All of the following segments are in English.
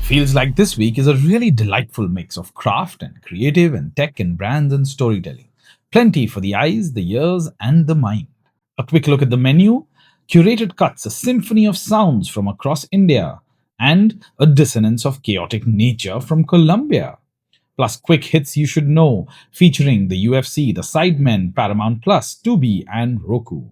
Feels like this week is a really delightful mix of craft and creative and tech and brands and storytelling. Plenty for the eyes, the ears, and the mind. A quick look at the menu: curated cuts, a symphony of sounds from across India, and a dissonance of chaotic nature from Colombia. Plus quick hits you should know, featuring the UFC, the Sidemen, Paramount Plus, Tubi, and Roku.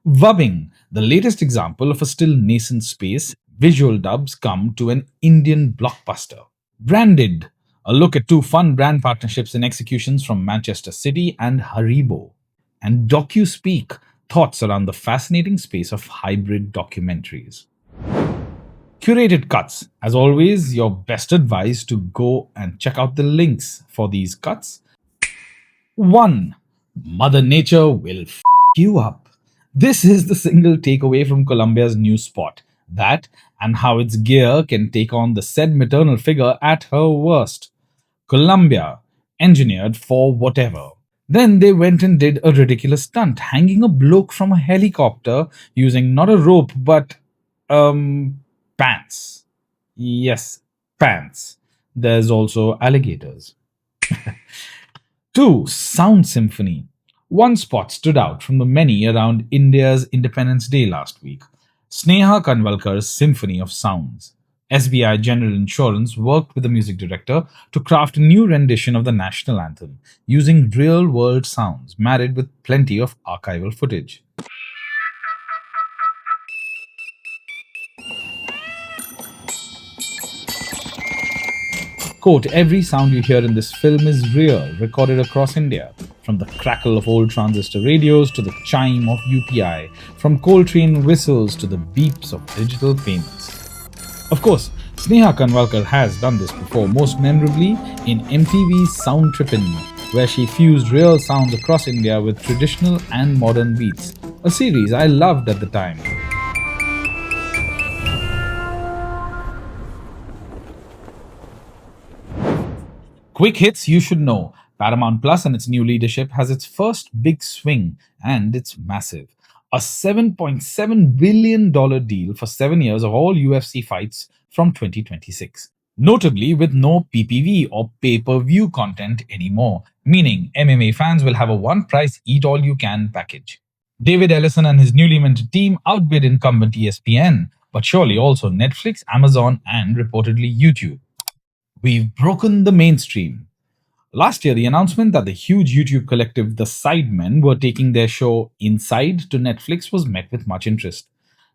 Vubbing, the latest example of a still nascent space, visual dubs come to an Indian blockbuster. BrandDid, a look at two fun brand partnerships and executions from Manchester City and Haribo. And Docu Speak, thoughts around the fascinating space of hybrid documentaries. Curated cuts. As always, your best advice to go and check out the links for these cuts. 1. Mother Nature will you up. This is the single takeaway from Colombia's new spot. That and how its gear can take on the said maternal figure at her worst. Colombia, engineered for whatever. Then they went and did a ridiculous stunt, hanging a bloke from a helicopter using not a rope but pants. Yes, pants. There's also alligators. 2. Sound Symphony. One spot stood out from the many around India's Independence Day last week: Sneha Kanwalkar's Symphony of Sounds. SBI General Insurance worked with the music director to craft a new rendition of the national anthem using real world sounds married with plenty of archival footage. Quote, every sound you hear in this film is real, recorded across India, from the crackle of old transistor radios to the chime of UPI, from coal train whistles to the beeps of digital payments. Of course, Sneha Kanwalkar has done this before, most memorably in MTV's Sound Trippin', where she fused real sounds across India with traditional and modern beats, a series I loved at the time. Quick hits you should know. Paramount Plus and its new leadership has its first big swing, and it's massive. A $7.7 billion deal for 7 years of all UFC fights from 2026. Notably, with no PPV or pay-per-view content anymore, meaning MMA fans will have a one-price eat-all-you-can package. David Ellison and his newly minted team outbid incumbent ESPN, but surely also Netflix, Amazon, and reportedly YouTube. We've broken the mainstream. Last year, the announcement that the huge YouTube collective The Sidemen were taking their show Inside to Netflix was met with much interest.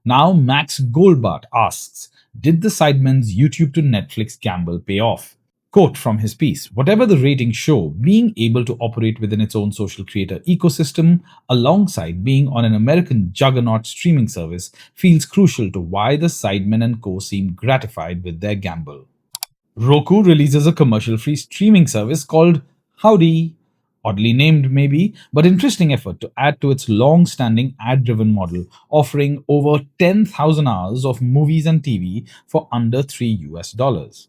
Now, Max Goldbart asks, did the Sidemen's YouTube to Netflix gamble pay off? Quote from his piece, whatever the ratings show, being able to operate within its own social creator ecosystem alongside being on an American juggernaut streaming service feels crucial to why the Sidemen and co seem gratified with their gamble. Roku releases a commercial-free streaming service called Howdy, oddly named maybe, but interesting effort to add to its long-standing ad-driven model, offering over 10,000 hours of movies and TV for under $3.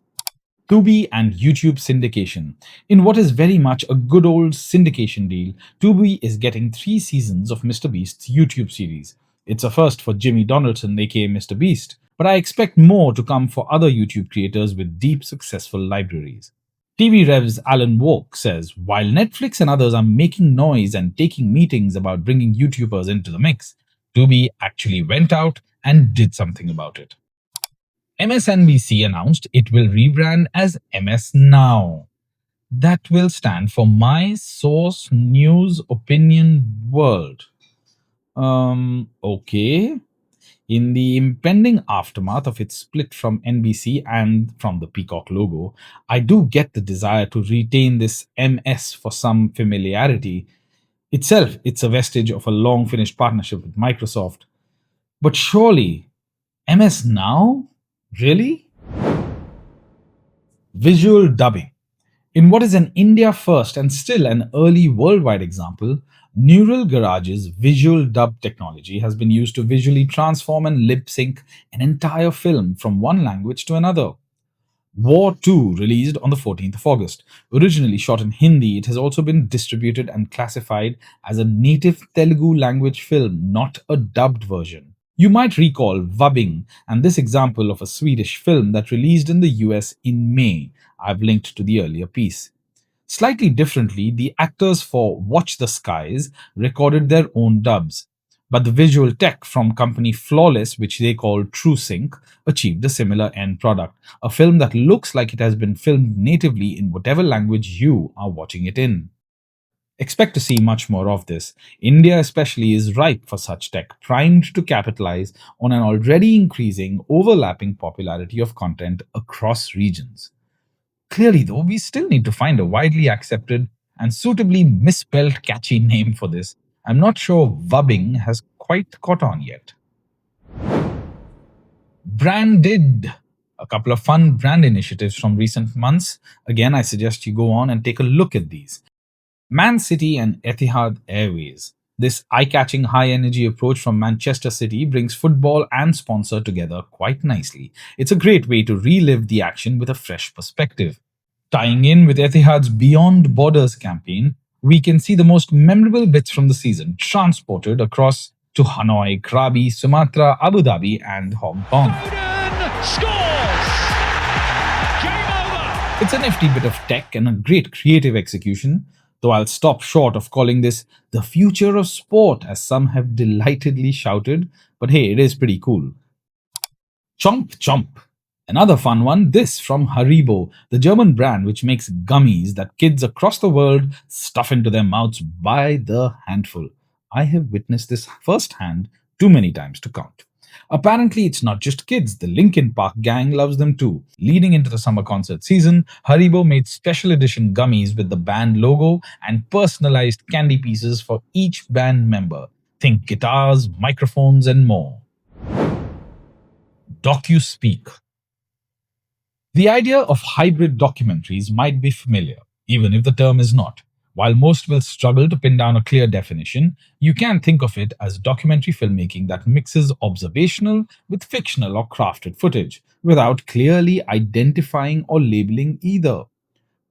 Tubi and YouTube syndication. In what is very much a good old syndication deal, Tubi is getting 3 seasons of Mr. Beast's YouTube series. It's a first for Jimmy Donaldson, aka Mr. Beast, but I expect more to come for other YouTube creators with deep, successful libraries. TV Rev's Alan Walk says, while Netflix and others are making noise and taking meetings about bringing YouTubers into the mix, Tubi actually went out and did something about it. MSNBC announced it will rebrand as MS Now. That will stand for My Source News Opinion World. Okay. In the impending aftermath of its split from NBC and from the Peacock logo, I do get the desire to retain this MS for some familiarity. Itself, it's a vestige of a long finished partnership with Microsoft. But surely, MS Now? Really? Visual dubbing. In what is an India first and still an early worldwide example, Neural Garage's visual dub technology has been used to visually transform and lip sync an entire film from one language to another. War 2 released on the 14th of August. Originally shot in Hindi, it has also been distributed and classified as a native Telugu language film, not a dubbed version. You might recall Vubbing and this example of a Swedish film that released in the US in May. I've linked to the earlier piece. Slightly differently, the actors for Watch the Skies recorded their own dubs, but the visual tech from company Flawless, which they call TrueSync, achieved a similar end product, a film that looks like it has been filmed natively in whatever language you are watching it in. Expect to see much more of this. India, especially, is ripe for such tech, primed to capitalize on an already increasing, overlapping popularity of content across regions. Clearly, though, we still need to find a widely accepted and suitably misspelled catchy name for this. I'm not sure Vubbing has quite caught on yet. BrandDid. A couple of fun brand initiatives from recent months. Again, I suggest you go on and take a look at these. Man City and Etihad Airways. This eye catching high energy approach from Manchester City brings football and sponsor together quite nicely. It's a great way to relive the action with a fresh perspective. Tying in with Etihad's Beyond Borders campaign, we can see the most memorable bits from the season transported across to Hanoi, Krabi, Sumatra, Abu Dhabi, and Hong Kong. It's a nifty bit of tech and a great creative execution, though I'll stop short of calling this the future of sport, as some have delightedly shouted, but hey, it is pretty cool. Chomp Chomp. Another fun one, this from Haribo, the German brand which makes gummies that kids across the world stuff into their mouths by the handful. I have witnessed this firsthand too many times to count. Apparently, it's not just kids, the Linkin Park gang loves them too. Leading into the summer concert season, Haribo made special edition gummies with the band logo and personalized candy pieces for each band member. Think guitars, microphones, and more. Docu Speak. The idea of hybrid documentaries might be familiar, even if the term is not. While most will struggle to pin down a clear definition, you can think of it as documentary filmmaking that mixes observational with fictional or crafted footage, without clearly identifying or labeling either.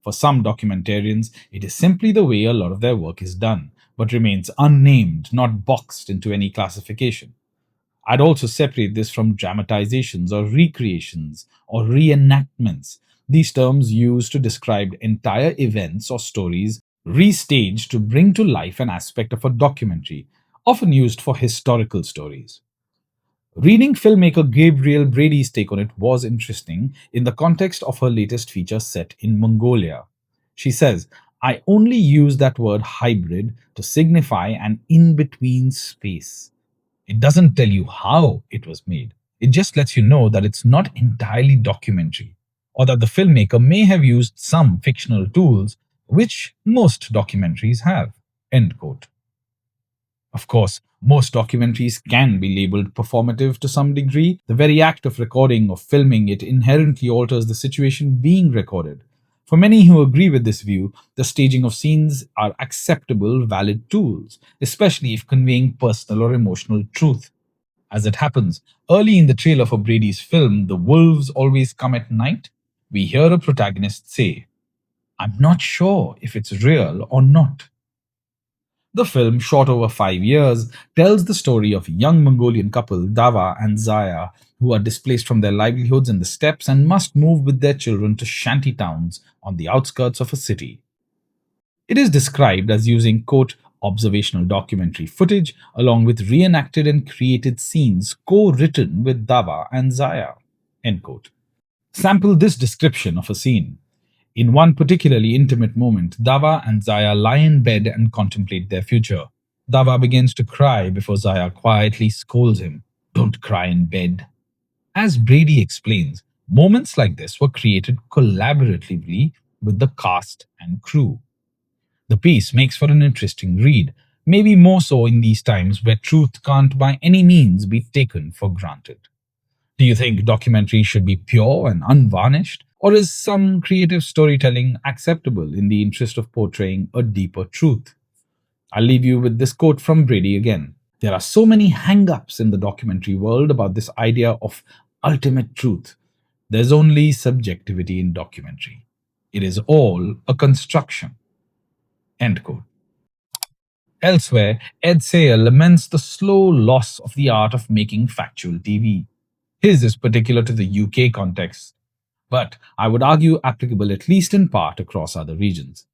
For some documentarians, it is simply the way a lot of their work is done, but remains unnamed, not boxed into any classification. I'd also separate this from dramatizations or recreations or reenactments, these terms used to describe entire events or stories restaged to bring to life an aspect of a documentary, often used for historical stories. Reading filmmaker Gabrielle Brady's take on it was interesting in the context of her latest feature set in Mongolia. She says, I only use that word hybrid to signify an in between space. It doesn't tell you how it was made. It just lets you know that it's not entirely documentary, or that the filmmaker may have used some fictional tools, which most documentaries have. End quote. Of course, most documentaries can be labeled performative to some degree. The very act of recording or filming it inherently alters the situation being recorded. For many who agree with this view, the staging of scenes are acceptable, valid tools, especially if conveying personal or emotional truth. As it happens, early in the trailer for Brady's film, The Wolves Always Come at Night, we hear a protagonist say, I'm not sure if it's real or not. The film, shot over 5 years, tells the story of a young Mongolian couple, Dava and Zaya, who are displaced from their livelihoods in the steppes and must move with their children to shanty towns on the outskirts of a city. It is described as using, quote, observational documentary footage along with reenacted and created scenes co-written with Dava and Zaya, end quote. Sample this description of a scene. In one particularly intimate moment, Dava and Zaya lie in bed and contemplate their future. Dava begins to cry before Zaya quietly scolds him. Don't cry in bed. As Brady explains, moments like this were created collaboratively with the cast and crew. The piece makes for an interesting read, maybe more so in these times where truth can't by any means be taken for granted. Do you think documentaries should be pure and unvarnished, or is some creative storytelling acceptable in the interest of portraying a deeper truth? I'll leave you with this quote from Brady again. There are so many hang ups in the documentary world about this idea of ultimate truth. There's only subjectivity in documentary. It is all a construction. End quote. Elsewhere, Ed Sayer laments the slow loss of the art of making factual TV. His is particular to the UK context, but I would argue applicable at least in part across other regions.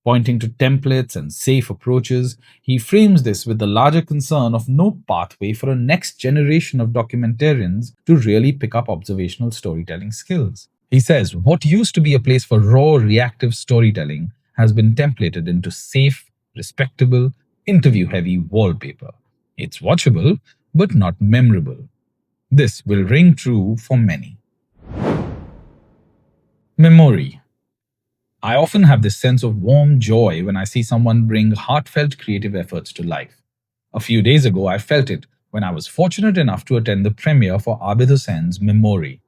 Pointing to templates and safe approaches, he frames this with the larger concern of no pathway for a next generation of documentarians to really pick up observational storytelling skills. He says, what used to be a place for raw, reactive storytelling has been templated into safe, respectable, interview heavy wallpaper. It's watchable, but not memorable. This will ring true for many. Memory. I often have this sense of warm joy when I see someone bring heartfelt creative efforts to life. A few days ago, I felt it when I was fortunate enough to attend the premiere for Abid Hussain's Memory.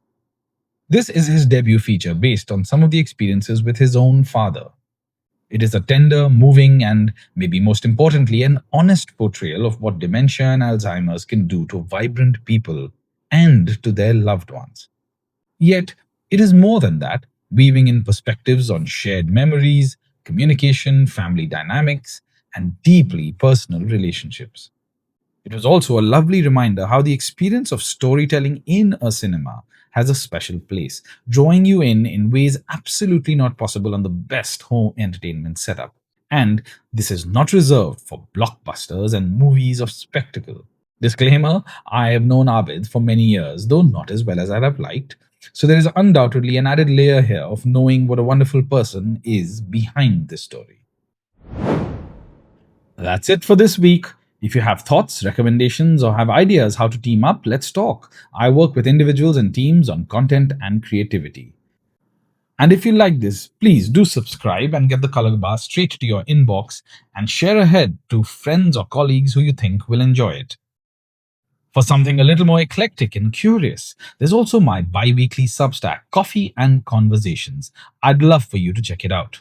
This is his debut feature based on some of the experiences with his own father. It is a tender, moving, and maybe most importantly, an honest portrayal of what dementia and Alzheimer's can do to vibrant people and to their loved ones. Yet, it is more than that, weaving in perspectives on shared memories, communication, family dynamics, and deeply personal relationships. It was also a lovely reminder how the experience of storytelling in a cinema has a special place, drawing you in ways absolutely not possible on the best home entertainment setup. And this is not reserved for blockbusters and movies of spectacle. Disclaimer, I have known Abid for many years, though not as well as I'd have liked. So there is undoubtedly an added layer here of knowing what a wonderful person is behind this story. That's it for this week. If you have thoughts, recommendations, or have ideas how to team up, let's talk. I work with individuals and teams on content and creativity. And if you like this, please do subscribe and get the color bar straight to your inbox and share ahead to friends or colleagues who you think will enjoy it. For something a little more eclectic and curious, there's also my bi weekly Substack, Coffee and Conversations. I'd love for you to check it out.